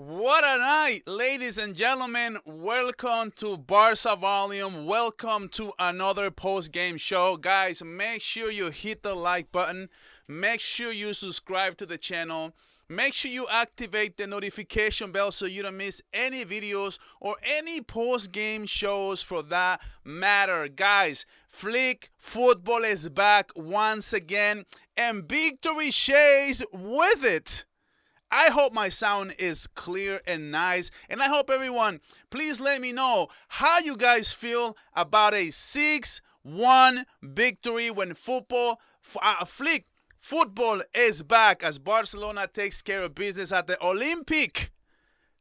What a night, ladies and gentlemen. Welcome to Barça Volume. Welcome to another post-game show. Guys, make sure you hit the like button. Make sure you subscribe to the channel. Make sure you activate the notification bell so you don't miss any videos or any post-game shows for that matter. Guys, Flick football is back once again, and victory shares with it. I hope my sound is clear and nice, and I hope everyone, please let me know how you guys feel about a 6-1 victory when Flick football is back as Barcelona takes care of business at the Olympic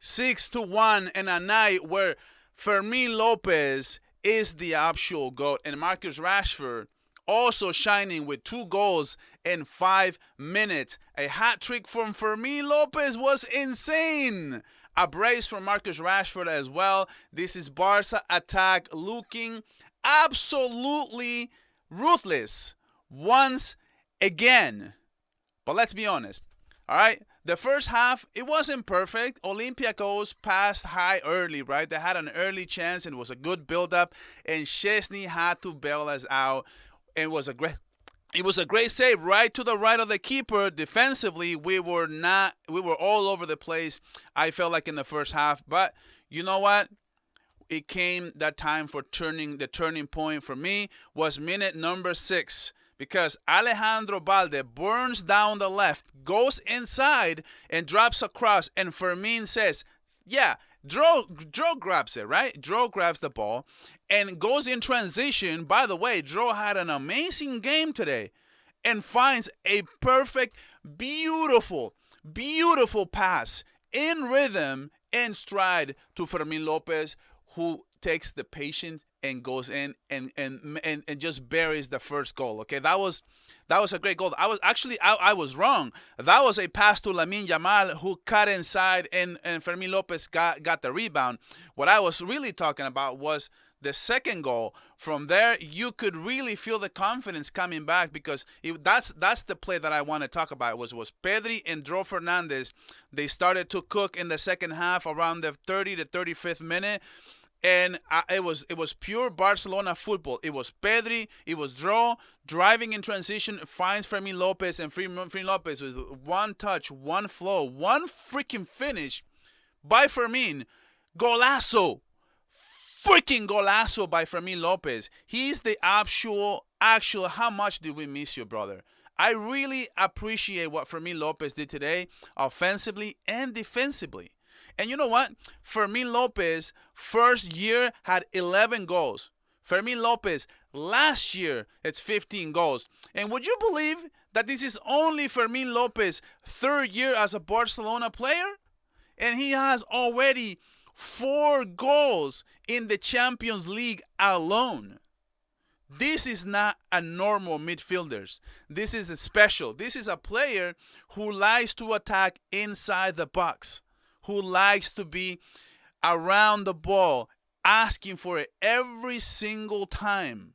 6-1 in a night where Fermin Lopez is the actual GOAT and Marcus Rashford also shining with 2 goals in 5 minutes. A hat trick from Fermin Lopez was insane. A brace from Marcus Rashford as well. This is Barca attack looking absolutely ruthless once again. But let's be honest. All right, the first half, it wasn't perfect. Olympiacos passed high early, right? They had an early chance and it was a good build-up, and Szczesny had to bail us out. It was a great save right to the right of the keeper. Defensively, we were all over the place, I felt like, in the first half. But you know what? It came that time for the turning point for me was minute number 6. Because Alejandro Balde burns down the left, goes inside, and drops across. And Fermin says, yeah, Dro grabs it, right? Dro grabs the ball and goes in transition. By the way, Dro had an amazing game today and finds a perfect, beautiful pass in rhythm and stride to Fermin Lopez, who takes the patient and goes in and just buries the first goal. Okay, that was a great goal. I was wrong. That was a pass to Lamine Yamal, who cut inside and Fermin Lopez got the rebound. What I was really talking about was the second goal. From there, you could really feel the confidence coming back, because that's the play that I want to talk about. Was Pedri and Dro Fernandez. They started to cook in the second half around the 30 to 35th minute. And it was pure Barcelona football. It was Pedri, it was Dro driving in transition, finds Fermin Lopez, and Fermin Lopez with one touch, one flow, one freaking finish by Fermin. Golazo. Freaking golazo by Fermin Lopez. He's the actual, how much did we miss you, brother? I really appreciate what Fermin Lopez did today, offensively and defensively. And you know what? Fermin Lopez, first year, had 11 goals. Fermin Lopez, last year, it's 15 goals. And would you believe that this is only Fermin Lopez's third year as a Barcelona player? And he has already 4 goals in the Champions League alone. This is not a normal midfielder. This is a special. This is a player who likes to attack inside the box, who likes to be around the ball, asking for it every single time.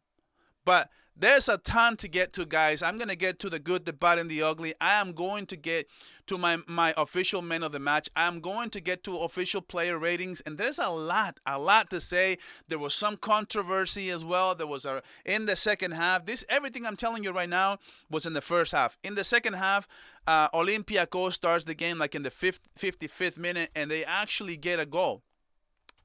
But there's a ton to get to, guys. I'm going to get to the good, the bad, and the ugly. I am going to get to my official man of the match. I'm going to get to official player ratings. And there's a lot to say. There was some controversy as well. There was in the second half. Everything I'm telling you right now was in the first half. In the second half, Olympiacos starts the game like in the 55th minute, and they actually get a goal.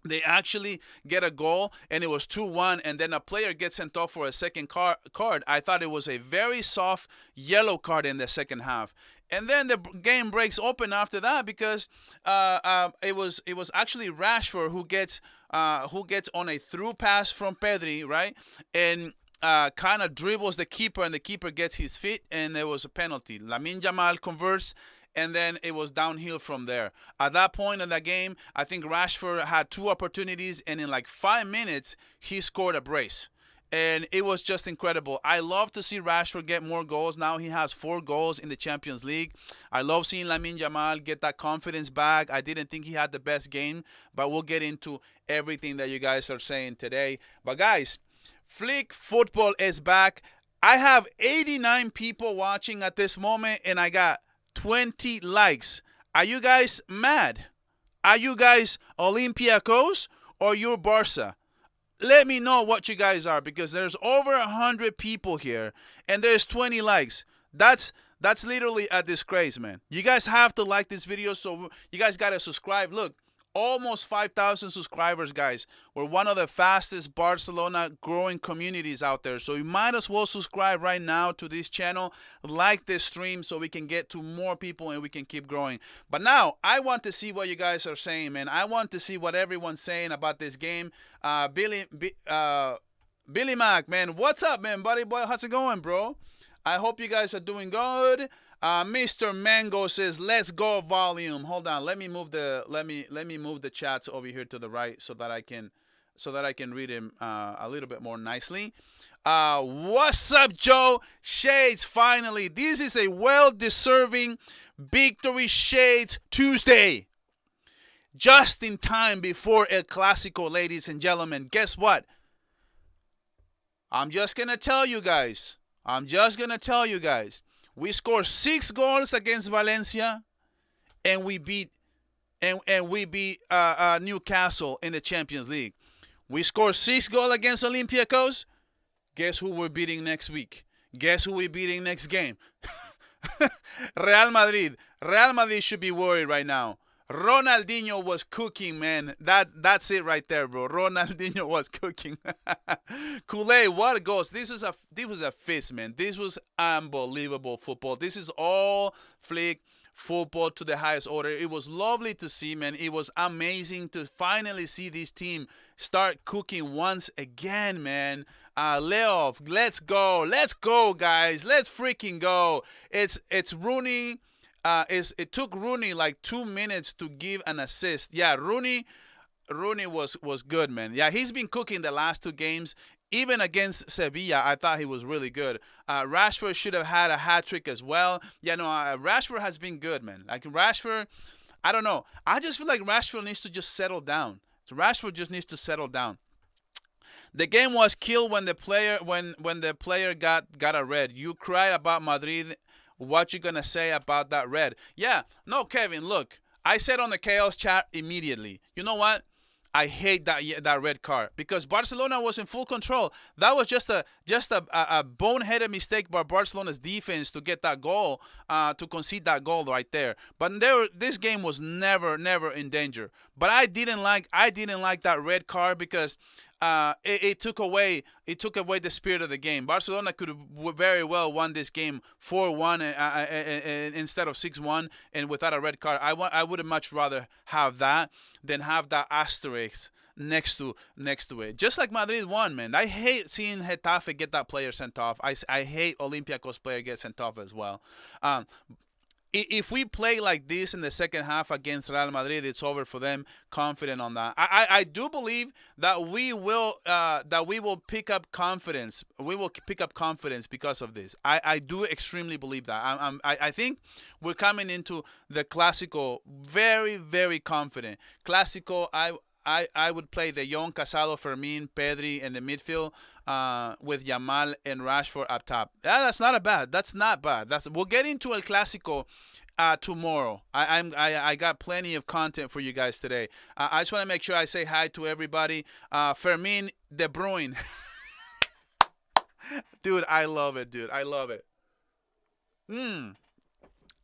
And it was 2-1, and then a player gets sent off for a second card. I thought it was a very soft yellow card in the second half. And then the game breaks open after that, because it was actually Rashford who gets on a through pass from Pedri, right? And kind of dribbles the keeper, and the keeper gets his feet, and there was a penalty. Lamine Yamal converts, and then it was downhill from there. At that point in the game, I think Rashford had 2 opportunities, and in like 5 minutes, he scored a brace. And it was just incredible. I love to see Rashford get more goals. Now he has 4 goals in the Champions League. I love seeing Lamine Yamal get that confidence back. I didn't think he had the best game, but we'll get into everything that you guys are saying today. But guys, Flick football is back. I have 89 people watching at this moment, and I got 20 likes. Are you guys mad? Are you guys Olympiacos or you're Barca? Let me know what you guys are, because there's over 100 people here and there's 20 likes. That's literally a disgrace, man. You guys have to like this video, so you guys got to subscribe. Look, almost 5,000 subscribers, guys. We're one of the fastest Barcelona growing communities out there. So you might as well subscribe right now to this channel, like this stream, so we can get to more people and we can keep growing. But now I want to see what you guys are saying, man. I want to see what everyone's saying about this game. Billy Mac, man, what's up, man, buddy boy? How's it going, bro? I hope you guys are doing good. Mr. Mango says, "Let's go volume." Hold on, let me move the chats over here to the right so that I can read him a little bit more nicely. What's up, Joe? Shades, finally. This is a well-deserving victory, Shades Tuesday. Just in time before El Clasico, ladies and gentlemen. Guess what? I'm just gonna tell you guys. We scored 6 goals against Valencia, and we beat Newcastle in the Champions League. We scored 6 goals against Olympiacos. Guess who we're beating next week? Guess who we're beating next game? Real Madrid. Real Madrid should be worried right now. Ronaldinho was cooking, man. That's it right there, bro. Ronaldinho was cooking. Kool-Aid, what goes? This was a feast, man. This was unbelievable football. This is all Flick football to the highest order. It was lovely to see, man. It was amazing to finally see this team start cooking once again, man. Leo, let's go, guys. Let's freaking go. It's Rooney. It took Rooney like 2 minutes to give an assist. Yeah, Rooney was good, man. Yeah, he's been cooking the last 2 games. Even against Sevilla, I thought he was really good. Rashford should have had a hat-trick as well. Yeah, no, Rashford has been good, man. Like Rashford, I don't know. I just feel like Rashford needs to just settle down. So Rashford just needs to settle down. The game was killed when the player got a red. You cried about Madrid. What you gonna say about that red? Yeah, no, Kevin, look, I said on the Chaos chat immediately, you know what? I hate that red card because Barcelona was in full control. That was just a boneheaded mistake by Barcelona's defense to get that goal, to concede that goal right there. But this game was never in danger. But I didn't like that red card because it took away the spirit of the game. Barcelona could have very well won this game 4-1 instead of 6-1 and without a red card. I would have much rather have that than have that asterisk next to it. Just like Madrid won, man. I hate seeing Getafe get that player sent off. I hate Olympiacos player get sent off as well. If we play like this in the second half against Real Madrid, it's over for them. Confident on that. I do believe that we will pick up confidence. We will pick up confidence because of this. I do extremely believe that. I think we're coming into the Clásico very confident. Clásico, I would play the young Casado, Fermin, Pedri in the midfield with Yamal and Rashford up top. That's not bad. We'll get into El Clásico tomorrow. I got plenty of content for you guys today. I just want to make sure I say hi to everybody. Fermin De Bruyne. Dude, I love it, dude. I love it.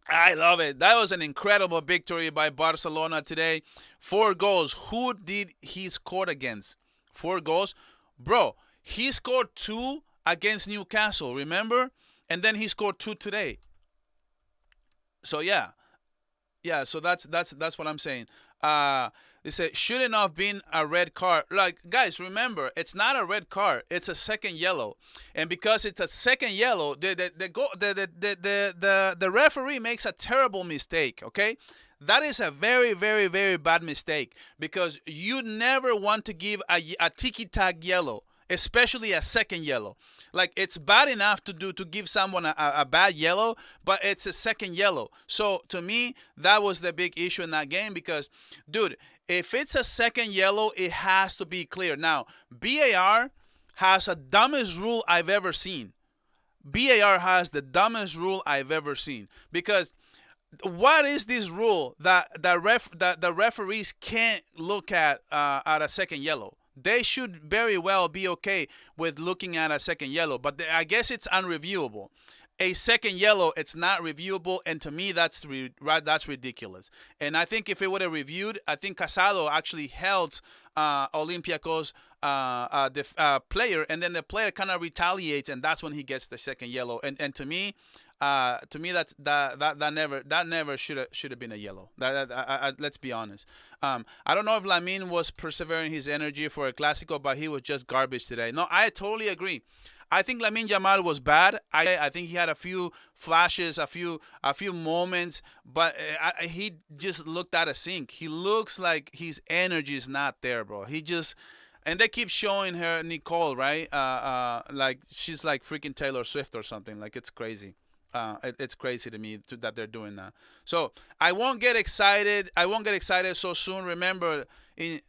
I love it. That was an incredible victory by Barcelona today. 4 goals. Who did he score against? 4 goals? Bro, he scored 2 against Newcastle, remember? And then he scored 2 today. So yeah. Yeah, so that's what I'm saying. They said shouldn't have been a red card. Like, guys, remember, it's not a red card. It's a second yellow, and because it's a second yellow, the referee makes a terrible mistake. Okay, that is a very bad mistake because you never want to give a tiki-tac yellow, especially a second yellow. Like, it's bad enough to give someone a bad yellow, but it's a second yellow. So to me, that was the big issue in that game because, dude, if it's a second yellow, it has to be clear. Now, VAR has the dumbest rule I've ever seen. VAR has the dumbest rule I've ever seen because What is this rule that the referees can't look at a second yellow? They should very well be okay with looking at a second yellow, but I guess it's unreviewable. A second yellow, it's not reviewable, and to me, that's ridiculous. And I think if it would have reviewed, I think Casado actually held Olympiacos player, and then the player kind of retaliates, and that's when he gets the second yellow. And to me, that never should have been a yellow. Let's be honest. I don't know if Lamine was persevering his energy for a Clásico, but he was just garbage today. No, I totally agree. I think Lamine Yamal was bad. I think he had a few flashes, a few moments, but he just looked out of sync. He looks like his energy is not there, bro. And they keep showing her Nicole, right? Like she's like freaking Taylor Swift or something. Like it's crazy. It's crazy to me that they're doing that. So I won't get excited. I won't get excited so soon. Remember, in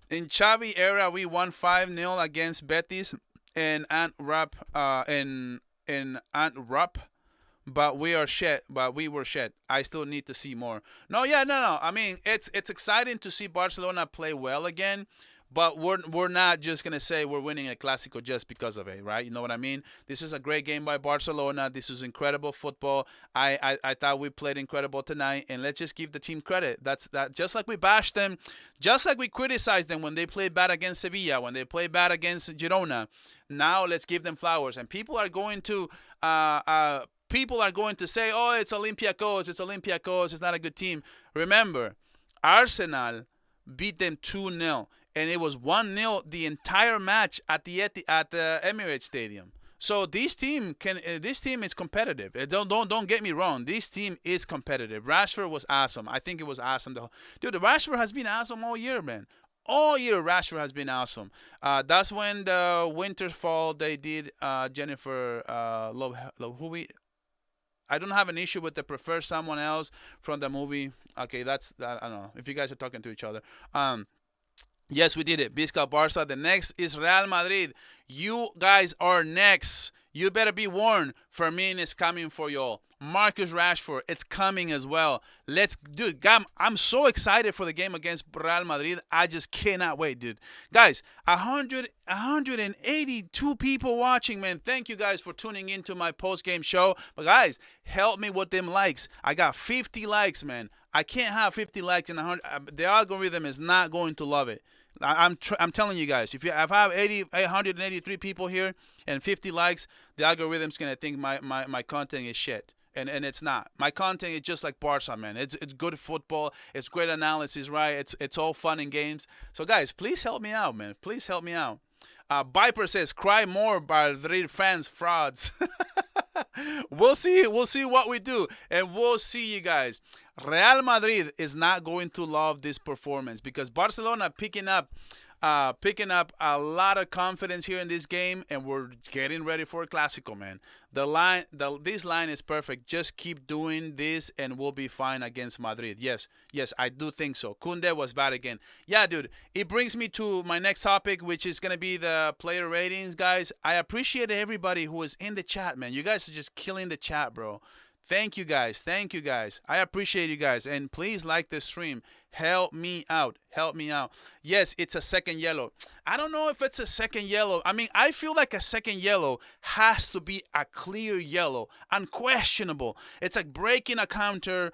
Xavi era, we won 5-0 against Betis in Antwerp. In Antwerp. But we were shit. I still need to see more. No. I mean, it's exciting to see Barcelona play well again. But we're not just gonna say we're winning a Clásico just because of it, right? You know what I mean? This is a great game by Barcelona. This is incredible football. I thought we played incredible tonight, and let's just give the team credit. That. Just like we bashed them, just like we criticized them when they played bad against Sevilla, when they played bad against Girona. Now let's give them flowers, and people are going to say, oh, it's Olympiacos, it's not a good team. Remember, Arsenal beat them 2-0. And it was 1-0 the entire match at the Emirates Stadium. So this team is competitive. Don't get me wrong. This team is competitive. Rashford was awesome. I think it was awesome. Dude, the Rashford has been awesome all year, man. All year Rashford has been awesome. That's when the Winter's Fall they did Jennifer Love who we. I don't have an issue with the prefer someone else from the movie. Okay, I don't know if you guys are talking to each other. Yes, we did it. Vizca Barça. The next is Real Madrid. You guys are next. You better be warned. Fermin is coming for y'all. Marcus Rashford, it's coming as well. Dude, I'm so excited for the game against Real Madrid. I just cannot wait, dude. Guys, 182 people watching, man. Thank you guys for tuning into my post-game show. But guys, help me with them likes. I got 50 likes, man. I can't have 50 likes and 100. The algorithm is not going to love it. I'm telling you guys, if I have 883 people here and 50 likes, the algorithm's gonna think my content is shit, and it's not. My content is just like Barca, man. It's good football. It's great analysis, right? It's all fun and games. So guys, please help me out, man. Please help me out. Viper says, "Cry more, Madrid fans, frauds." We'll see what we do, and we'll see you guys. Real Madrid is not going to love this performance because Barcelona picking up a lot of confidence here in this game, and we're getting ready for a Clásico, man. This line is perfect. Just keep doing this, and we'll be fine against Madrid. Yes, I do think so. Koundé was bad again. Yeah, dude. It brings me to my next topic, which is gonna be the player ratings, guys. I appreciate everybody who is in the chat, man. You guys are just killing the chat, bro. Thank you guys. I appreciate you guys. And please like this stream. Help me out. Yes, it's a second yellow. I don't know if it's a second yellow. I mean, I feel like a second yellow has to be a clear yellow, unquestionable. It's like breaking a counter,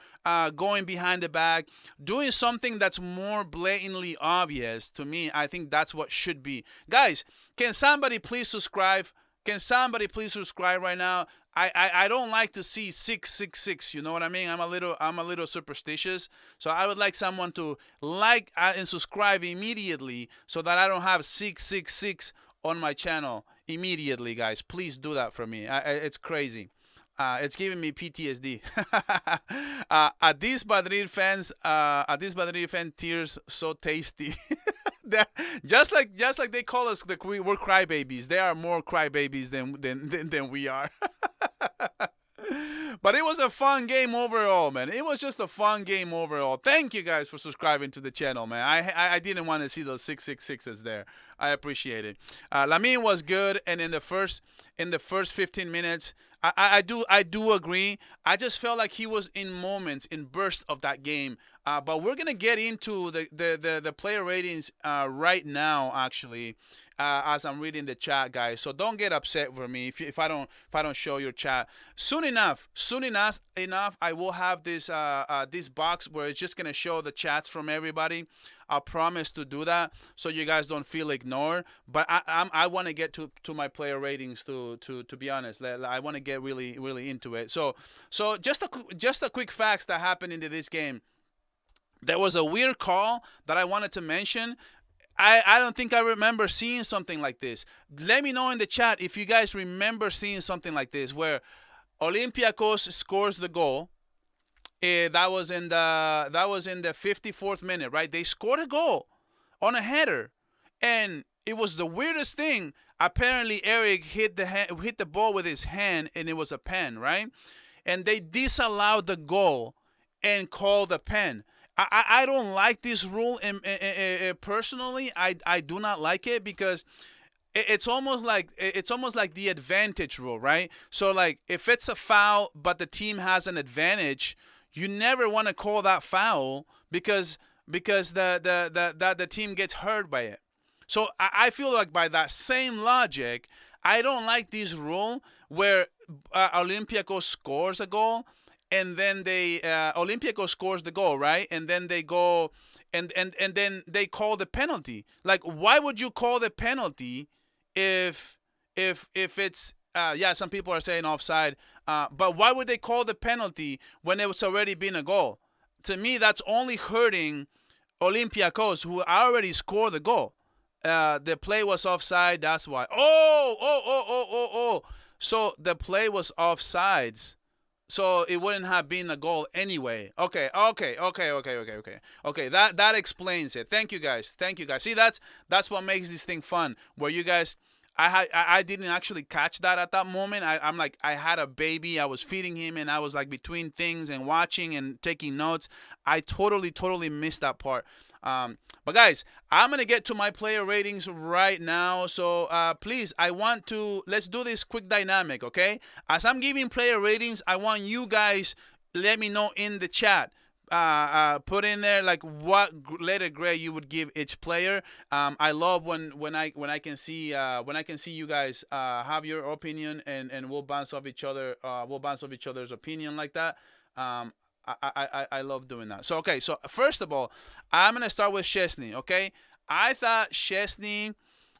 going behind the back, doing something that's more blatantly obvious. To me, I think that's what should be. Guys, can somebody please subscribe? Right now? I don't like to see 666. You know what I mean? I'm a little superstitious. So I would like someone to like and subscribe immediately so that I don't have 666 on my channel immediately, guys. Please do that for me. It's crazy. It's giving me PTSD. These Madrid fans, tears so tasty. just like they call us we're crybabies. They are more crybabies than we are. But it was a fun game overall, man. It was just a fun game overall. Thank you guys for subscribing to the channel, man. I didn't want to see those 666s there. I appreciate it. Lamine was good, and in the first 15 minutes, I do agree. I just felt like he was in moments, in bursts of that game. But we're gonna get into the player ratings right now, actually, as I'm reading the chat, guys. So don't get upset with me if I don't show your chat. Soon enough, I will have this box where it's just gonna show the chats from everybody. I promise to do that so you guys don't feel ignored. But I want to get to my player ratings to be honest. I want to get really into it. So just a quick facts that happened into this game. There was a weird call that I wanted to mention. I don't think I remember seeing something like this. Let me know in the chat if you guys remember seeing something like this where Olympiacos scores the goal. That was in the 54th minute, right? They scored a goal on a header, and it was the weirdest thing. Apparently, Eric hit the ball with his hand, and it was a pen, right? And they disallowed the goal and called a pen. I don't like this rule, and personally, I do not like it because it's almost like the advantage rule, right? So like if it's a foul but the team has an advantage, you never want to call that foul because the team gets hurt by it. So I feel like by that same logic, I don't like this rule where Olympiacos scores a goal and then Olympiacos scores the goal, right? And then they go and then they call the penalty. Like, why would you call the penalty if it's some people are saying offside, but why would they call the penalty when it's already been a goal? To me, that's only hurting Olympiacos, who already scored the goal. The play was offside, that's why. Oh. So the play was offsides. So it wouldn't have been a goal anyway. Okay. That explains it. Thank you guys. See, that's what makes this thing fun. Where you guys, I didn't actually catch that at that moment. I'm like, I had a baby. I was feeding him, and I was like between things and watching and taking notes. I totally missed that part. But guys, I'm gonna get to my player ratings right now. So please, let's do this quick dynamic, okay? As I'm giving player ratings, I want you guys let me know in the chat. Put in there like what letter grade you would give each player. I love when I can see you guys have your opinion and we'll bounce off each other. We'll bounce off each other's opinion like that. I love doing that. So okay, so first of all, I'm gonna start with Szczesny. Okay, I thought Szczesny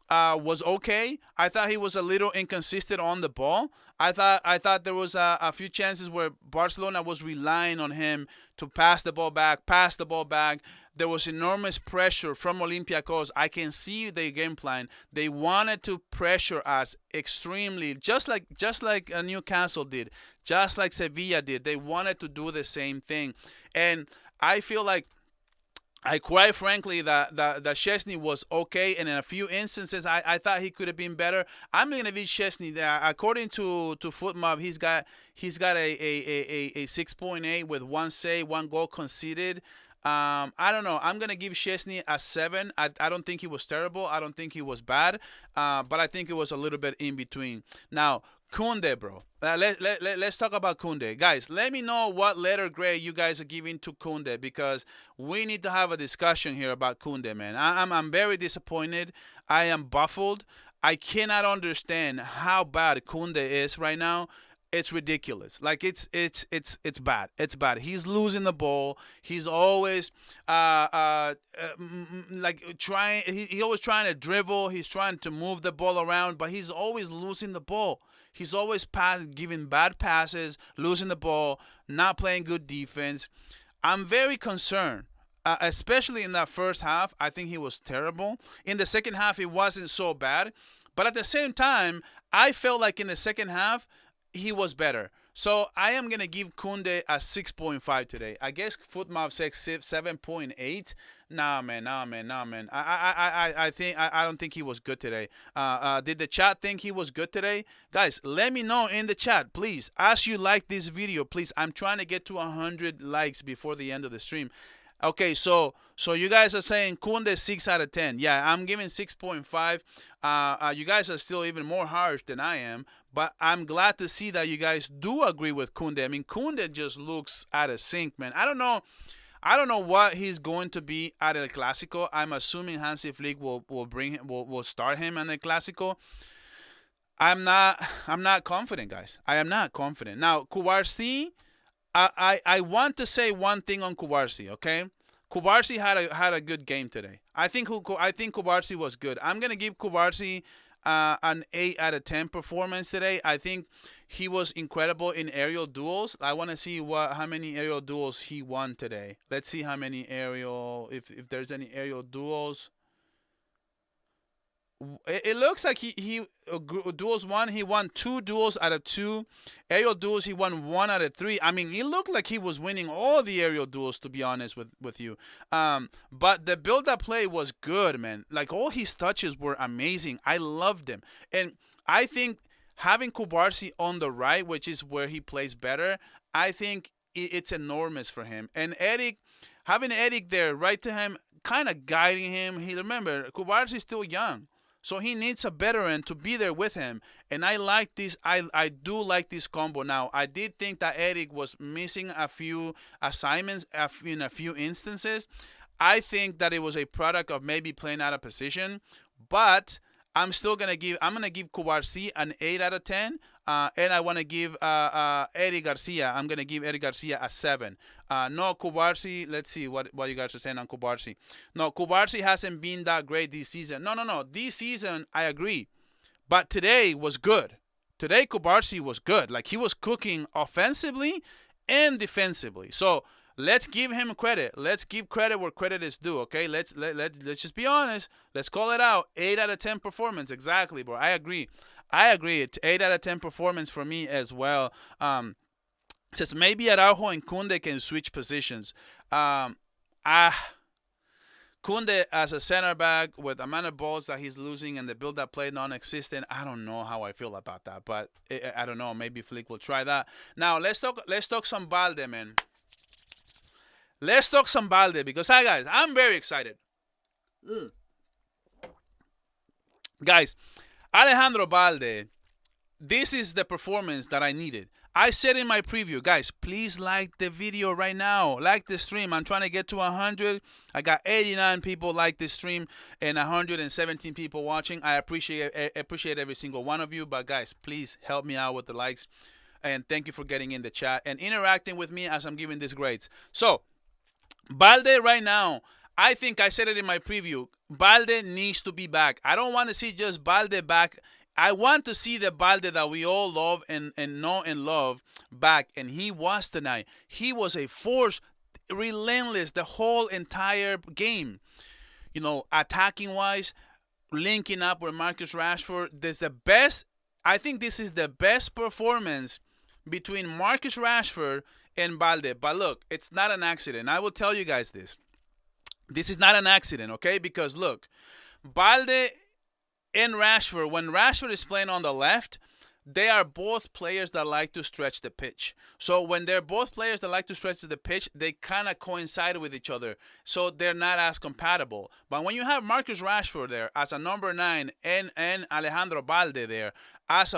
was okay. I thought he was a little inconsistent on the ball. I thought there was a few chances where Barcelona was relying on him to pass the ball back. There was enormous pressure from Olympiacos. I can see their game plan. They wanted to pressure us extremely, just like Newcastle did, just like Sevilla did. They wanted to do the same thing, and I feel like quite frankly that Szczesny was okay, and in a few instances I thought he could have been better. I'm gonna be Szczesny there. According to FootMob, he's got a 6.8 with one save, one goal conceded. I don't know. I'm gonna give Szczesny a 7. I don't think he was terrible. I don't think he was bad. But I think it was a little bit in between. Now, Koundé, bro. Let's talk about Koundé. Guys, let me know what letter grade you guys are giving to Koundé, because we need to have a discussion here about Koundé, man. I'm very disappointed. I am baffled. I cannot understand how bad Koundé is right now. It's ridiculous. Like it's bad. It's bad. He's losing the ball. He's always like trying. He always trying to dribble. He's trying to move the ball around, but he's always losing the ball. He's always giving bad passes, losing the ball, not playing good defense. I'm very concerned, especially in that first half. I think he was terrible. In the second half, it wasn't so bad. But at the same time, I felt like in the second half, he was better. So I am going to give Koundé a 6.5 today. I guess FootMob says 7.8. Nah, man. I don't think he was good today. Did the chat think he was good today? Guys, let me know in the chat, please. As you like this video, please. I'm trying to get to 100 likes before the end of the stream. Okay, so you guys are saying Kunde 6 out of 10. Yeah, I'm giving 6.5. You guys are still even more harsh than I am, but I'm glad to see that you guys do agree with Kunde. I mean, Kunde just looks out of sync, man. I don't know. I don't know what he's going to be at El Clásico. I'm assuming Hansi Flick will bring him will start him in El Clásico. I'm not confident, guys. I am not confident. Now, Kubarsi, I want to say one thing on Kubarsi, okay? Kubarsi had a good game today. I think Kubarsi was good. I'm gonna give Kubarsi an 8 out of 10 performance today. I think he was incredible in aerial duels. I want to see how many aerial duels he won today. Let's see how many aerial if there's any aerial duels. It looks like duels won. He won 2 duels out of 2. Aerial duels he won 1 out of 3. I mean, it looked like he was winning all the aerial duels. To be honest with you, but the build-up play was good, man. Like all his touches were amazing. I loved them, and I think having Kubarsi on the right, which is where he plays better, I think it's enormous for him. And having Eric there right to him, kind of guiding him. Remember, Kubarsi is still young. So he needs a veteran to be there with him. And I like this. I do like this combo. Now, I did think that Eric was missing a few assignments in a few instances. I think that it was a product of maybe playing out of position. But I'm gonna give Kubarsi an 8 out of 10. And I want to give Eric Garcia. I'm gonna give Eric Garcia a 7. No, Kubarsi. Let's see what you guys are saying on Kubarsi. No, Kubarsi hasn't been that great this season. No. This season, I agree, but today was good. Today, Kubarsi was good. Like he was cooking offensively and defensively. So let's give him credit. Let's give credit where credit is due. Okay, let's just be honest. Let's call it out. 8 out of 10 performance. Exactly, bro. I agree. It's 8 out of 10 performance for me as well. Says maybe Araujo and Kunde can switch positions. Um, ah, Kunde as a center back with the amount of balls that he's losing and the build-up play non-existent. I don't know how I feel about that, but I don't know. Maybe Flick will try that. Now let's talk some Balde, man. Let's talk some Balde because guys, I'm very excited. Guys, Alejandro Balde, this is the performance that I needed. I said in my preview, guys, please like the video right now. Like the stream. I'm trying to get to 100. I got 89 people like this stream and 117 people watching. I appreciate every single one of you. But guys, please help me out with the likes. And thank you for getting in the chat and interacting with me as I'm giving these grades. So, Balde right now, I think I said it in my preview. Balde needs to be back. I don't want to see just Balde back. I want to see the Balde that we all love and know and love back. And he was tonight. He was a force, relentless the whole entire game. You know, attacking wise, linking up with Marcus Rashford. I think this is the best performance between Marcus Rashford and Balde. But look, it's not an accident. I will tell you guys this. This is not an accident, okay? Because look, Balde and Rashford, when Rashford is playing on the left, they are both players that like to stretch the pitch. So when they're both players that like to stretch the pitch, they kind of coincide with each other. So they're not as compatible. But when you have Marcus Rashford there as a number 9 and Alejandro Balde there as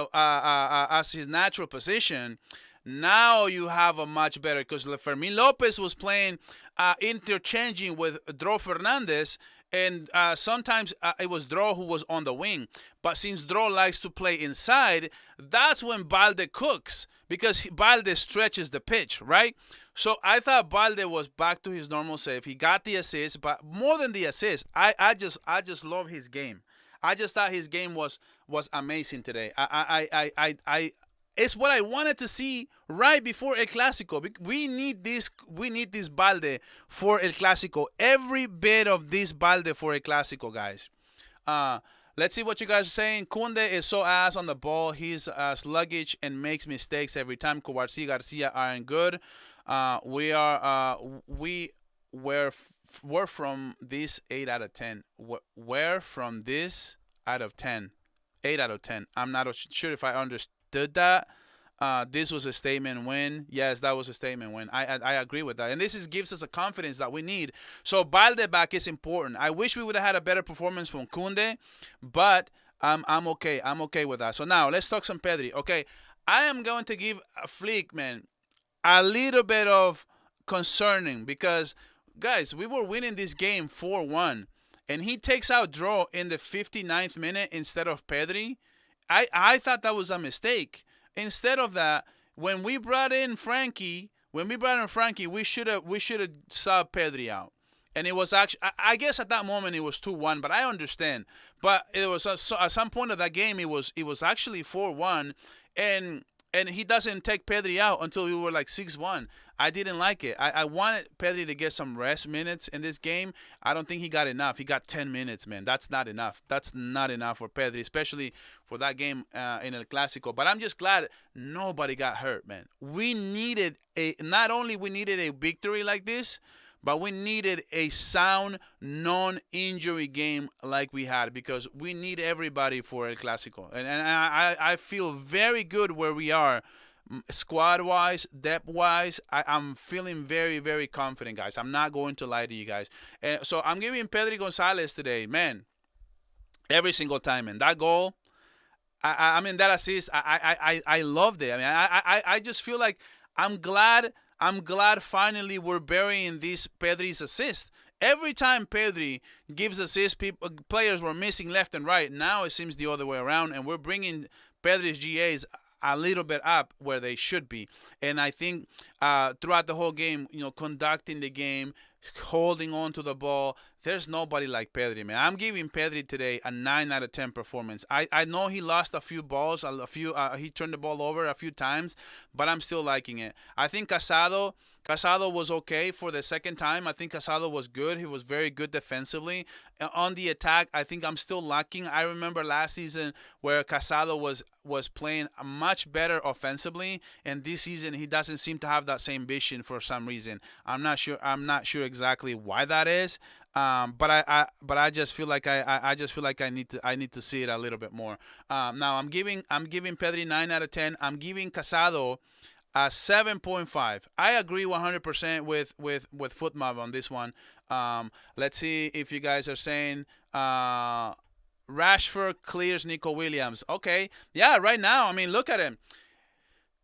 his natural position, now you have a much better, because Fermin Lopez was playing interchanging with Dro Fernandez, and sometimes it was Dro who was on the wing. But since Dro likes to play inside, that's when Balde cooks, because Balde stretches the pitch, right? So I thought Balde was back to his normal self. He got the assist, but more than the assist, I just love his game. I just thought his game was amazing today. It's what I wanted to see right before El Clásico. We need this Balde for El Clásico. Every bit of this Balde for El Clásico, guys. Let's see what you guys are saying. Kunde is so ass on the ball. He's sluggish and makes mistakes every time. Kubarsi Garcia aren't good. We're from this 8 out of 10. We're from this out of 10. 8 out of 10. I'm not sure if I understood that. this was a statement win. Yes, that was a statement win. I agree with that. And gives us a confidence that we need. So Balde back is important. I wish we would have had a better performance from Kunde, but I'm okay. I'm okay with that. So now let's talk some Pedri. Okay, I am going to give Flick, man, a little bit of concerning because, guys, we were winning this game 4-1, and he takes out Draw in the 59th minute instead of Pedri. I thought that was a mistake. Instead of that, when we brought in Frankie, we should have subbed Pedri out. And it was actually, I guess at that moment it was 2-1, but I understand. But it was at some point of that game, it was actually 4-1, and he doesn't take Pedri out until we were like 6-1. I didn't like it. I wanted Pedri to get some rest minutes in this game. I don't think he got enough. He got 10 minutes, man. That's not enough. That's not enough for Pedri, especially for that game in El Clásico. But I'm just glad nobody got hurt, man. Not only we needed a victory like this, but we needed a sound, non-injury game like we had because we need everybody for El Clásico. And I feel very good where we are. Squad-wise, depth-wise, I'm feeling very, very confident, guys. I'm not going to lie to you guys. So I'm giving Pedri Gonzalez today, man, every single time, man. That goal, I mean, that assist, I loved it. I mean, I just feel like I'm glad finally we're burying this Pedri's assist. Every time Pedri gives assist, players were missing left and right. Now it seems the other way around, and we're bringing Pedri's GAs a little bit up where they should be. And I think throughout the whole game, conducting the game, holding on to the ball, there's nobody like Pedri, man. I'm giving Pedri today a 9 out of 10 performance. I know he lost a few balls, he turned the ball over a few times, but I'm still liking it. I think Casado was okay for the second time. I think Casado was good. He was very good defensively. On the attack, I think I'm still lacking. I remember last season where Casado was playing much better offensively, and this season he doesn't seem to have that same vision for some reason. I'm not sure exactly why that is. But I just feel like I need to see it a little bit more. Now I'm giving Pedri 9 out of 10. I'm giving Casado a 7.5. I agree 100% with Footmob on this one. Let's see if you guys are saying Rashford clears Nico Williams. Okay, yeah, right now, I mean, look at him.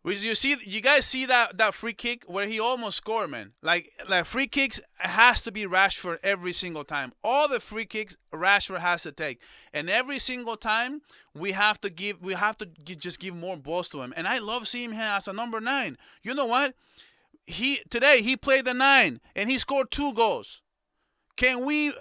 You guys see that free kick where he almost scored, man. Like free kicks has to be Rashford every single time. All the free kicks Rashford has to take, and every single time we have to just give more balls to him. And I love seeing him as a number 9. You know what? Today he played the 9 and he scored 2 goals. Can we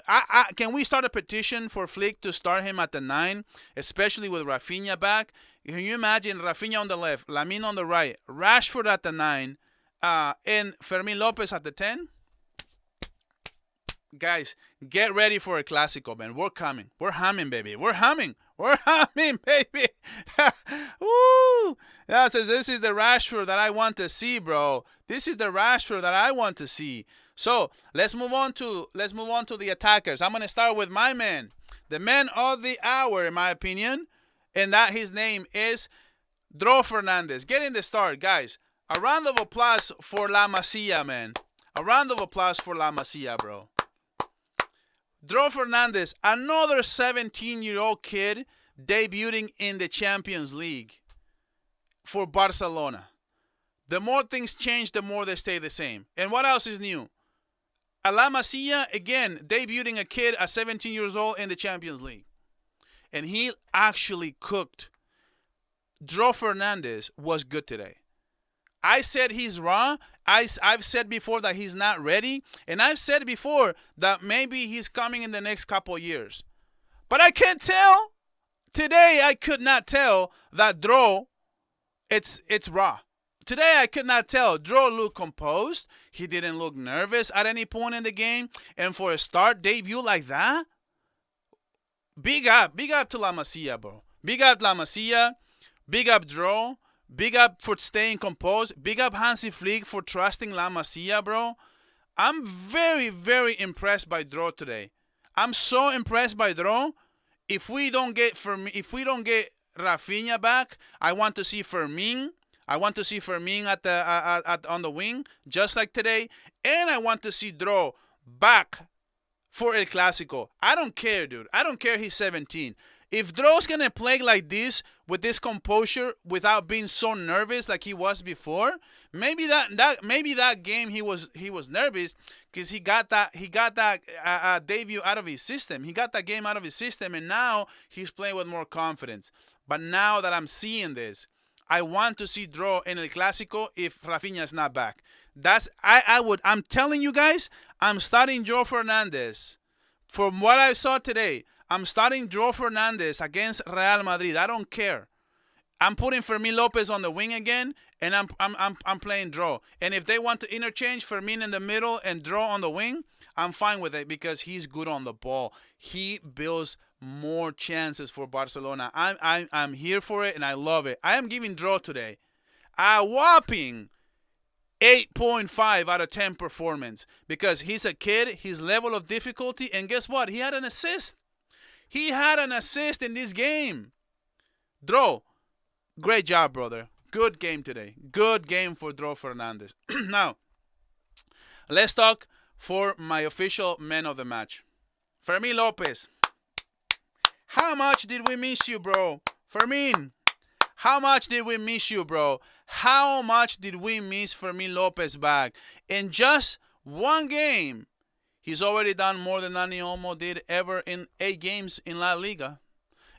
start a petition for Flick to start him at the 9, especially with Rafinha back? Can you imagine Rafinha on the left, Lamine on the right, Rashford at the 9, and Fermin Lopez at the 10? Guys, get ready for a Clásico, man. We're coming. We're humming, baby. We're humming, baby. Woo! That says this is the Rashford that I want to see, bro. This is the Rashford that I want to see. So let's move on to the attackers. I'm gonna start with my man, the man of the hour, in my opinion, and that his name is Dro Fernandez. Getting the start, guys. A round of applause for La Masia, man. A round of applause for La Masia, bro. Dro Fernandez, another 17-year-old kid debuting in the Champions League for Barcelona. The more things change, the more they stay the same. And what else is new? La Masia, again, debuting a kid at 17 years old in the Champions League. And he actually cooked. Dro Fernandez was good today. I said he's raw. I've said before that he's not ready. And I've said before that maybe he's coming in the next couple of years. But I can't tell. Today, I could not tell that Dro, it's raw. Today, I could not tell. Dro looked composed. He didn't look nervous at any point in the game. And for a start debut like that, big up to La Masia, bro. Big up La Masia. Big up Dro. Big up for staying composed. Big up Hansi Flick for trusting La Masia, bro. I'm very, very impressed by Dro today. I'm so impressed by Dro. If we don't get Rafinha back, I want to see Fermin. I want to see Fermin at the on the wing, just like today, and I want to see Dro back for El Clásico. I don't care, dude. I don't care he's 17. If Dro's gonna play like this with this composure without being so nervous like he was before, maybe that game he was nervous because he got that debut out of his system. He got that game out of his system, and now he's playing with more confidence. But now that I'm seeing this, I want to see Dro in El Clásico if Rafinha's not back. I'm telling you guys, I'm starting Joe Fernandez. From what I saw today, I'm starting Joe Fernandez against Real Madrid. I don't care. I'm putting Fermin Lopez on the wing again, and I'm playing Dro. And if they want to interchange Fermin in the middle and Dro on the wing, I'm fine with it because he's good on the ball. He builds more chances for Barcelona. I'm here for it, and I love it. I am giving Dro today a whopping 8.5 out of 10 performance because he's a kid, his level of difficulty, and guess what? He had an assist. He had an assist in this game. Dro, great job, brother. Good game today. Good game for Dro Fernandez. Now, let's talk for my official man of the match. Fermin Lopez. How much did we miss you, bro? Fermin, how much did we miss you, bro? How much did we miss Fermin Lopez back? In just one game, he's already done more than Dani Olmo did ever in 8 games in La Liga.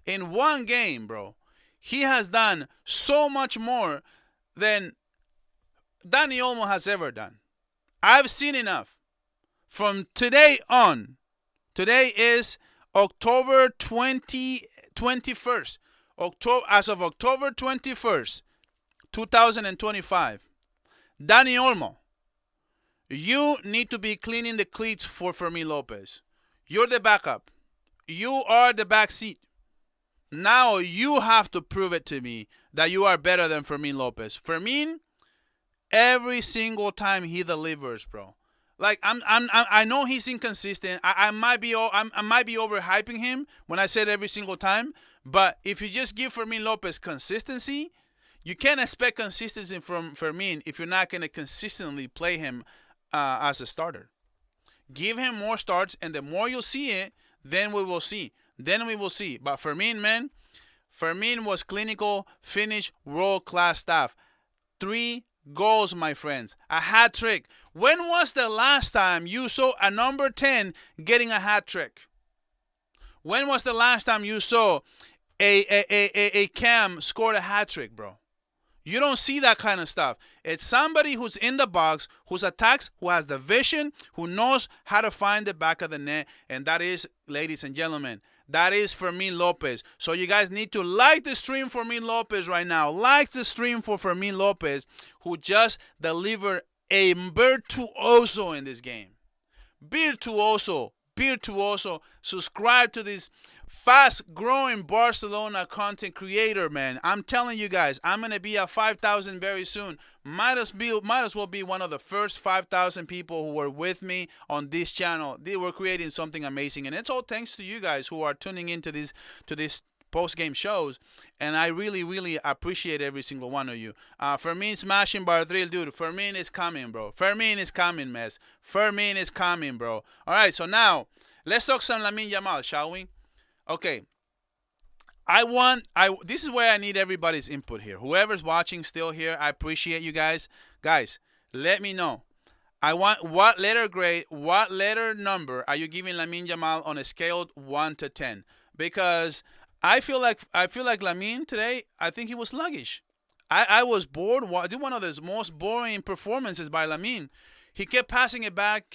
In one game, bro, he has done so much more than Dani Olmo has ever done. I've seen enough. From today on, today is October 21st. As of October 21st, 2025, Dani Olmo, you need to be cleaning the cleats for Fermin Lopez. You're the backup. You are the back seat. Now you have to prove it to me that you are better than Fermin Lopez. Fermin, every single time he delivers, bro. Like I know he's inconsistent. I might be overhyping him when I said every single time. But if you just give Fermin Lopez consistency, you can't expect consistency from Fermin if you're not going to consistently play him as a starter. Give him more starts, and the more you see it, then we will see. But Fermin, man, Fermin was clinical, finished, world-class stuff. 3 goals, my friends. A hat trick. When was the last time you saw a number 10 getting a hat trick? When was the last time you saw a Cam scored a hat trick, bro? You don't see that kind of stuff. It's somebody who's in the box, who's attacks, who has the vision, who knows how to find the back of the net, and that is, ladies and gentlemen, that is Fermin Lopez. So you guys need to like the stream for Fermin Lopez right now. Like the stream for Fermin Lopez, who just delivered a virtuoso in this game. Virtuoso. Subscribe to this fast-growing Barcelona content creator, man. I'm telling you guys, I'm going to be at 5,000 very soon. Might as well be one of the first 5,000 people who were with me on this channel. They were creating something amazing, and it's all thanks to you guys who are tuning into this post-game shows, and I really, really appreciate every single one of you. Fermin smashing Bardril, dude. Fermin is coming, bro. Fermin is coming, mess. Fermin is coming, bro. All right, so now let's talk some Lamine Yamal, shall we? Okay. This is where I need everybody's input here. Whoever's watching still here, I appreciate you guys. Guys, let me know. I want what letter grade, what letter number are you giving Lamine Yamal on a scale 1 to 10? Because I feel like Lamine today, I think he was sluggish. I was bored. Did one of the most boring performances by Lamine. He kept passing it back,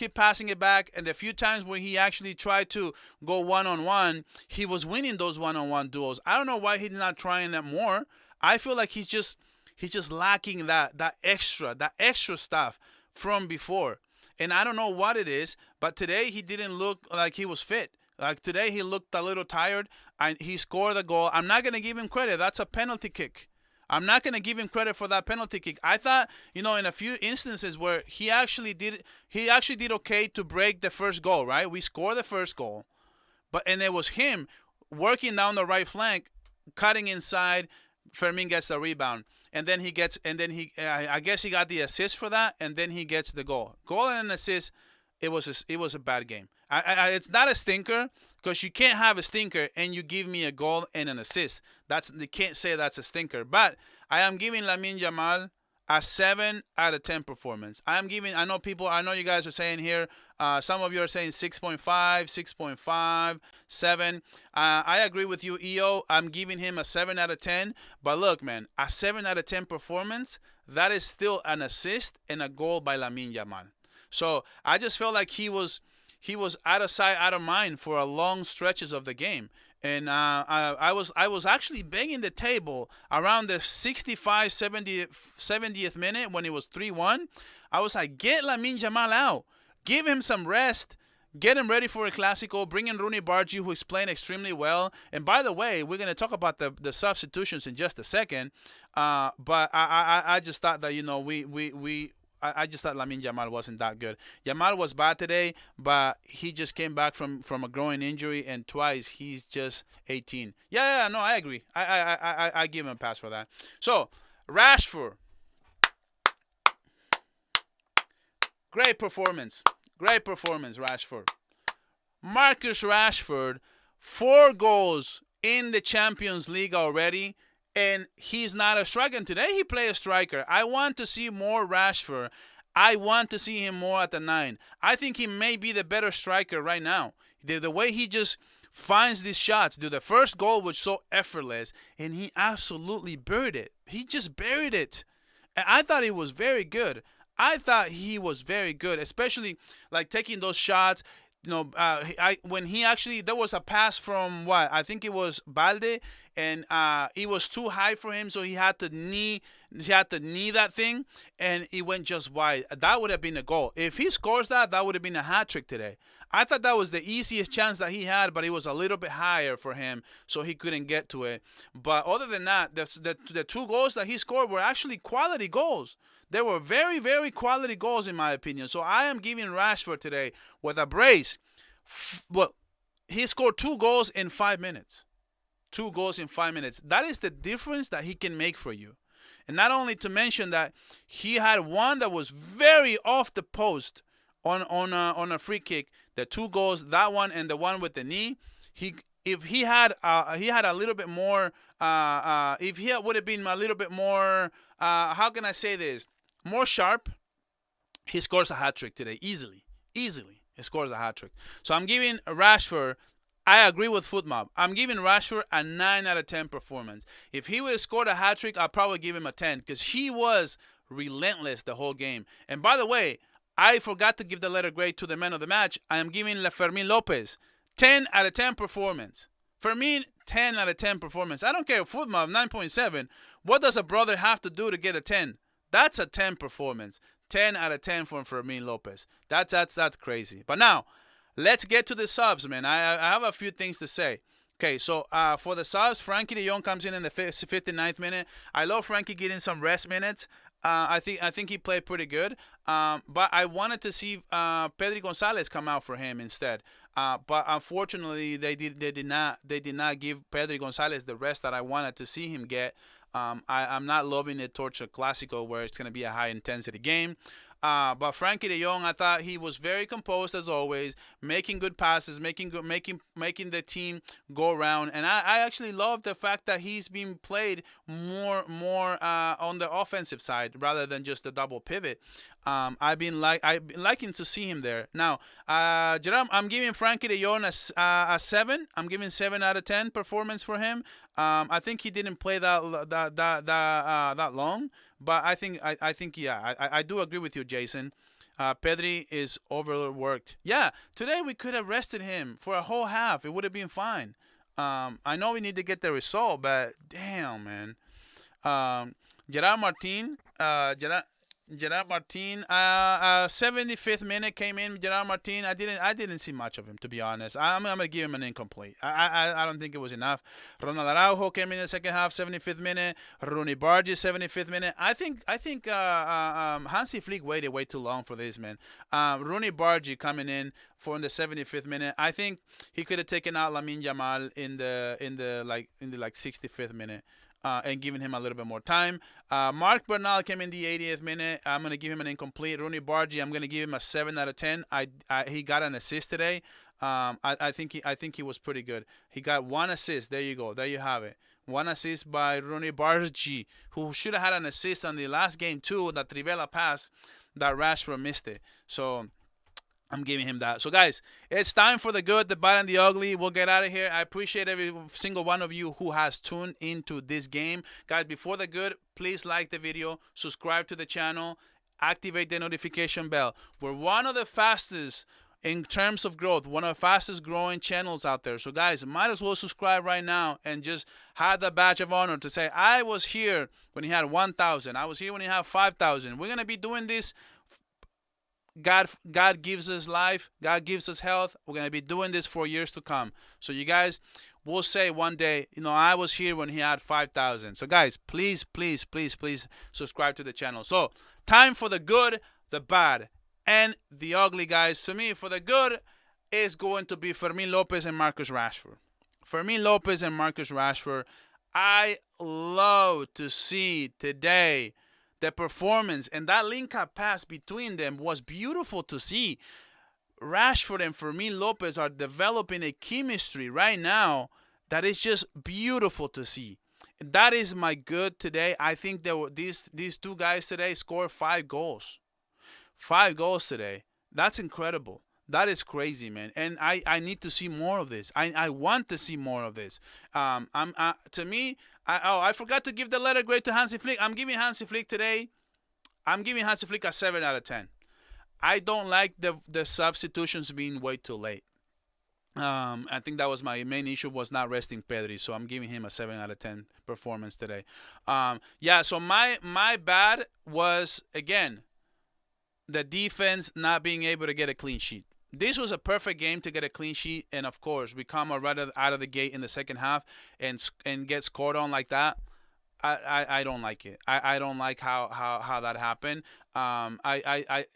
and the few times when he actually tried to go one-on-one, he was winning those one-on-one duels. I don't know why he's not trying that more. I feel like he's just lacking that extra stuff from before. And I don't know what it is, but today he didn't look like he was fit. Like today he looked a little tired, and he scored a goal. I'm not going to give him credit. That's a penalty kick. I'm not going to give him credit for that penalty kick. I thought, in a few instances where he actually did okay to break the first goal, right? We scored the first goal, and it was him working down the right flank, cutting inside. Fermin gets the rebound. and then he gets, and then I guess he got the assist for that, and then he gets the goal. Goal and an assist. It was a bad game. It's not a stinker because you can't have a stinker and you give me a goal and an assist. You can't say that's a stinker. But I am giving Lamine Yamal a 7 out of 10 performance. I know you guys are saying here, some of you are saying 6.5, 6.5, 7. I agree with you, EO. I'm giving him a 7 out of 10. But look, man, a 7 out of 10 performance, that is still an assist and a goal by Lamine Yamal. So I just felt like he was out of sight, out of mind for a long stretches of the game. And I was actually banging the table around the 65, 70th minute when it was 3-1. I was like, get Lamine Yamal out. Give him some rest. Get him ready for a Clasico. Bring in Rooney Bargi, who is playing extremely well. And by the way, we're going to talk about the substitutions in just a second. But I just thought that, I just thought Lamine Yamal wasn't that good. Yamal was bad today, but he just came back from a groin injury, and twice he's just 18. Yeah, no, I agree. I give him a pass for that. So, Rashford. Great performance, Rashford. Marcus Rashford, 4 goals in the Champions League already. And he's not a striker. And today he played a striker. I want to see more Rashford. I want to see him more at the 9. I think he may be the better striker right now. The way he just finds these shots. Dude, the first goal was so effortless, and he absolutely buried it. He just buried it. And I thought he was very good. Especially like taking those shots. When he actually, there was a pass from I think it was Balde, and it was too high for him, so he had to knee that thing, and it went just wide. That would have been a goal. If he scores that would have been a hat trick today. I thought that was the easiest chance that he had, but it was a little bit higher for him, so he couldn't get to it. But other than that, the 2 goals that he scored were actually quality goals. They were very, very quality goals in my opinion. So I am giving Rashford today with a brace. Well, he scored 2 goals in 5 minutes. 2 goals in 5 minutes. That is the difference that he can make for you. And not only to mention that he had one that was very off the post on a free kick. The 2 goals, that one and the one with the knee. If he had a little bit more, if he would have been a little bit more, how can I say this? More sharp, he scores a hat trick today easily. He scores a hat trick. So I'm giving Rashford. I agree with Footmob. I'm giving Rashford a 9 out of 10 performance. If he would have scored a hat trick, I'd probably give him a 10 because he was relentless the whole game. And by the way, I forgot to give the letter grade to the man of the match. I am giving Fermin Lopez 10 out of 10 performance. Fermin, 10 out of 10 performance. I don't care. Footmob 9.7. What does a brother have to do to get a 10? That's a 10 performance. 10 out of 10 from Fermin Lopez. That's crazy. But now, let's get to the subs, man. I have a few things to say. Okay, so for the subs, Frankie de Jong comes in the 59th minute. I love Frankie getting some rest minutes. I think he played pretty good. But I wanted to see Pedri Gonzalez come out for him instead. But unfortunately, they did not give Pedri Gonzalez the rest that I wanted to see him get. I'm not loving it towards a Clasico where it's going to be a high intensity game. But Frankie de Jong, I thought he was very composed as always, making good passes, making the team go around. And I actually love the fact that he's being played more on the offensive side rather than just the double pivot. I've been liking to see him there. Now, Jerome, I'm giving Frankie de Jong a 7. I'm giving 7 out of 10 performance for him. I think he didn't play that long. But I think I do agree with you, Jason. Pedri is overworked. Yeah, today we could have rested him for a whole half. It would have been fine. I know we need to get the result, but damn, man. Gerard Martin, 75th minute came in. Gerard Martin, I didn't see much of him, to be honest. I'm gonna give him an incomplete. I don't think it was enough. Ronald Araujo came in the second half, 75th minute. Rooney Bargi, 75th minute. I think Hansi Flick waited way too long for this, man. Rooney Bargi coming in for the 75th minute. I think he could have taken out Lamine Yamal in the 65th minute. and giving him a little bit more time. Mark Bernal came in the 80th minute. I'm going to give him an incomplete. Rooney Bargi, I'm going to give him a 7 out of 10. He got an assist today. I think he was pretty good. He got one assist. There you go. There you have it. One assist by Rooney Bargi, who should have had an assist on the last game too. That Trivela pass that Rashford missed it. So I'm giving him that. So, guys, it's time for the good, the bad, and the ugly. We'll get out of here. I appreciate every single one of you who has tuned into this game. Guys, before the good, please like the video, subscribe to the channel, activate the notification bell. We're one of the fastest in terms of growth, one of the fastest growing channels out there. So, guys, might as well subscribe right now and just have the badge of honor to say, I was here when he had 1,000. I was here when he had 5,000. We're going to be doing this. God gives us life. God gives us health. We're going to be doing this for years to come. So you guys will say one day, I was here when he had 5,000. So guys, please, please, please, please subscribe to the channel. So time for the good, the bad, and the ugly, guys. To me, for the good is going to be Fermin Lopez and Marcus Rashford. Fermin Lopez and Marcus Rashford. I love to see today the performance, and that link-up pass between them was beautiful to see. Rashford and Fermin Lopez are developing a chemistry right now that is just beautiful to see. That is my good today. I think these two guys today scored 5 goals. 5 goals today. That's incredible. That is crazy, man. And I need to see more of this. I want to see more of this. To me, I forgot to give the letter grade to Hansi Flick. I'm giving Hansi Flick today. I'm giving Hansi Flick a 7 out of 10. I don't like the substitutions being way too late. I think that was my main issue, was not resting Pedri. So I'm giving him a 7 out of 10 performance today. Yeah, so my bad was, again, the defense not being able to get a clean sheet. This was a perfect game to get a clean sheet, and of course, we come right out of the gate in the second half and get scored on like that. I don't like it. I don't like how that happened.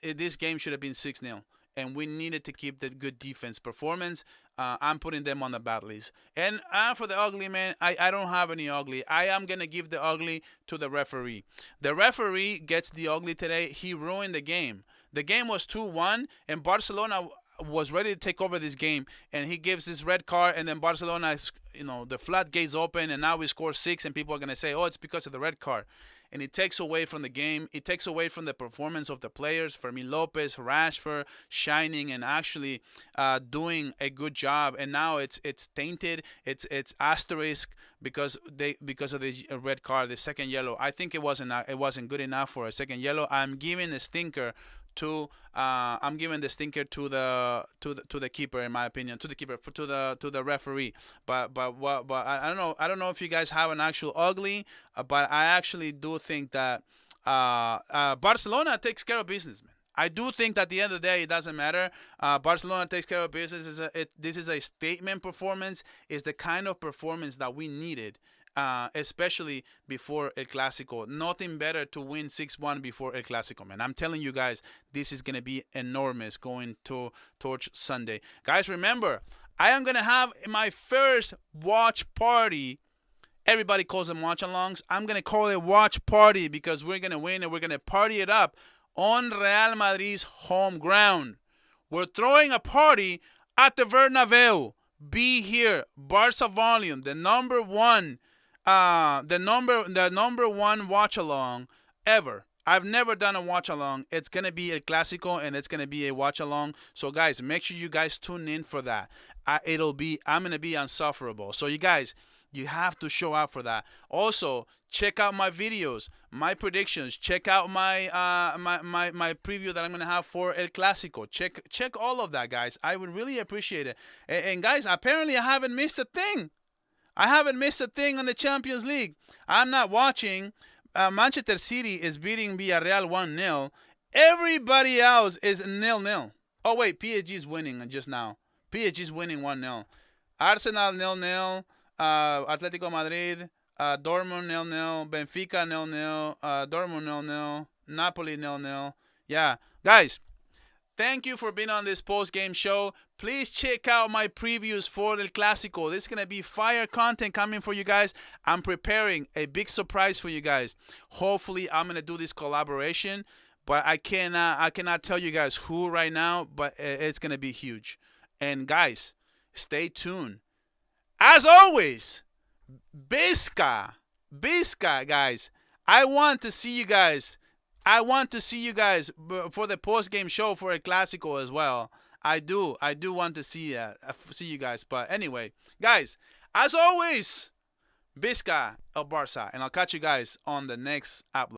This game should have been 6-0, and we needed to keep the good defense performance. I'm putting them on the bad list. And for the ugly, man, I don't have any ugly. I am going to give the ugly to the referee. The referee gets the ugly today. He ruined the game. The game was 2-1, and Barcelona was ready to take over this game, and he gives this red card, and then Barcelona, the floodgates open, and now we score 6, and people are going to say, oh, it's because of the red card. And it takes away from the game. It takes away from the performance of the players. Fermin Lopez, Rashford, shining and actually doing a good job. And now it's tainted. It's asterisk because of the red card, the second yellow. I think it wasn't good enough for a second yellow. I'm giving the stinker to the keeper, in my opinion, to the referee. But I don't know if you guys have an actual ugly, but I actually do think that Barcelona takes care of business, man. I do think that at the end of the day, it doesn't matter. Barcelona takes care of business. This is a statement performance. It's the kind of performance that we needed. Especially before El Clasico. Nothing better to win 6-1 before El Clasico, man. I'm telling you guys, this is going to be enormous going towards Sunday. Guys, remember, I am going to have my first watch party. Everybody calls them watch-alongs. I'm going to call it watch party because we're going to win and we're going to party it up on Real Madrid's home ground. We're throwing a party at the Bernabeu. Be here. Barça Volume, the number one watch along ever. I've never done a watch along. It's gonna be a Clasico and it's gonna be a watch along. So guys, make sure you guys tune in for that. I'm gonna be insufferable. So you guys, you have to show up for that. Also, check out my videos, my predictions. Check out my my preview that I'm gonna have for El Clasico. Check all of that, guys. I would really appreciate it. And guys, apparently I haven't missed a thing. I haven't missed a thing on the Champions League. I'm not watching. Manchester City is beating Villarreal 1-0. Everybody else is 0-0. Oh, wait. PSG is winning just now. PSG is winning 1-0. Arsenal 0-0. Atletico Madrid. Dortmund 0-0. Benfica 0-0. Dortmund 0-0. Napoli 0-0. Yeah. Guys, Thank you for being on this post-game show. Please check out my previews for El Clásico. This is going to be fire content coming for you guys. I'm preparing a big surprise for you guys. Hopefully, I'm going to do this collaboration, but I cannot tell you guys who right now, but it's going to be huge. And guys, stay tuned. As always, Bisca, guys. I want to see you guys. For the post-game show for El Clásico as well. I do want to see you guys. But anyway, guys, as always, Bisca El Barça, and I'll catch you guys on the next upload.